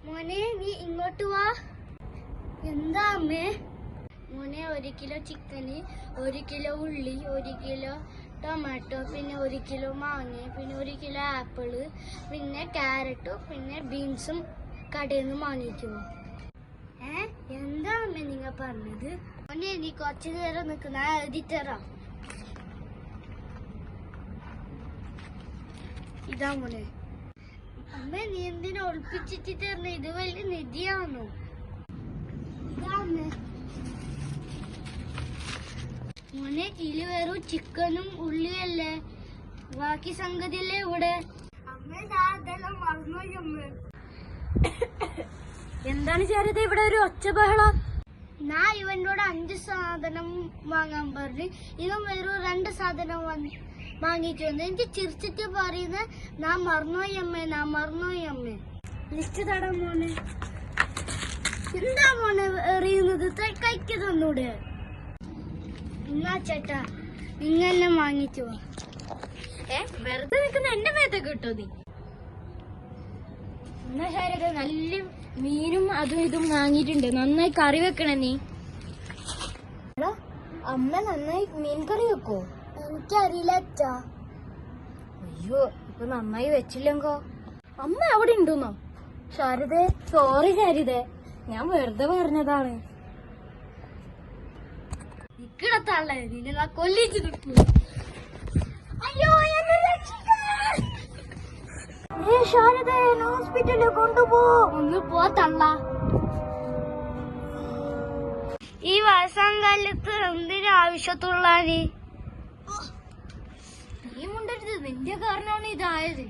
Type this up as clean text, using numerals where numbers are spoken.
മോനെ നീ ഇങ്ങോട്ട് വാ. എന്താ അമ്മേ? മോനെ 1 കിലോ ചിക്കന്, 1 കിലോ ഉള്ളി, 1 കിലോ ടൊമാറ്റോ, പിന്നെ 1 കിലോ മാങ്ങ, പിന്നെ 1 കിലോ ആപ്പിള്, പിന്നെ ക്യാരറ്റും പിന്നെ ബീൻസും കടയിൽ നിന്ന് വാങ്ങിക്കുമോ? എന്താ അമ്മ നിങ്ങ പറഞ്ഞത്? മോനെ നീ കുറച്ചു നേരം നിൽക്കുന്ന എഴുതിത്തരാം. ഇതാ മോനെ. അമ്മ നീ എന്തിനാ ഒളിപ്പിച്ചിട്ട് തരണ? ഇത് വലിയ നിധിയാണോ? ഇതാ അമ്മ. മോനെ ഇതില് വെറും ചിക്കനും ഉള്ളിയല്ലേ, ബാക്കി സംഗതിയല്ലേ ഇവിടെ? അമ്മ അതെല്ലാം മറന്നുപോയി അമ്മ. എന്താണ് ചേരത് ഇവിടെ ഒരു ഒച്ച ബഹളം? ഞാൻ ഇവനോട് 5 സാധനം വാങ്ങാൻ പറഞ്ഞു, ഇവൻ വെറും 2 സാധനം വാങ്ങിച്ചു വന്നു. എനിക്ക് ചിരിച്ചിട്ട് പറയുന്നത് ഞാൻ മറന്നുപോയി അമ്മേ. ലിസ്റ്റ് തടാ മോനെ. എന്താ മോനെ എറിയുന്നത്? കൈക്ക് തന്നൂടെ? എന്നാ ചേട്ടാ നിന്നെ വാങ്ങിച്ചു വാ. വെറുതെ നിൽക്കുന്ന എന്റെ മേത്തൊക്കെ കിട്ടോ നീ? എന്നാ ശരി, നല്ല മീനും അതും ഇതും വാങ്ങിയിട്ടുണ്ട്, നന്നായി കറി വെക്കണേ നീ. അമ്മ നന്നായി മീൻ കറി വെക്കോ? എനിക്കറിയില്ല അച്ഛാ. അയ്യോ, ഇപ്പൊ നന്നായി വെച്ചില്ലെങ്കോ? അമ്മ അവിടെ ഉണ്ടോന്നോ? ശാരദേ, സോറി ശാരദേ, ഞാൻ വെറുതെ പറഞ്ഞതാണ്. ഇക്കിടത്താളെ നിന്നെ കൊല്ലിച്ചു കിട്ടു. അയ്യോ ശാരദേ, ഹോസ്പിറ്റലിൽ കൊണ്ടുപോ. ഒന്ന് പോത്തള്ള. ഈ വയസ്സാങ്കാലത്ത് എന്തിനാ ആവശ്യത്തുള്ള നീ മുണ്ടരുത്, നിന്റെ കാരണമാണ് ഇതായത്.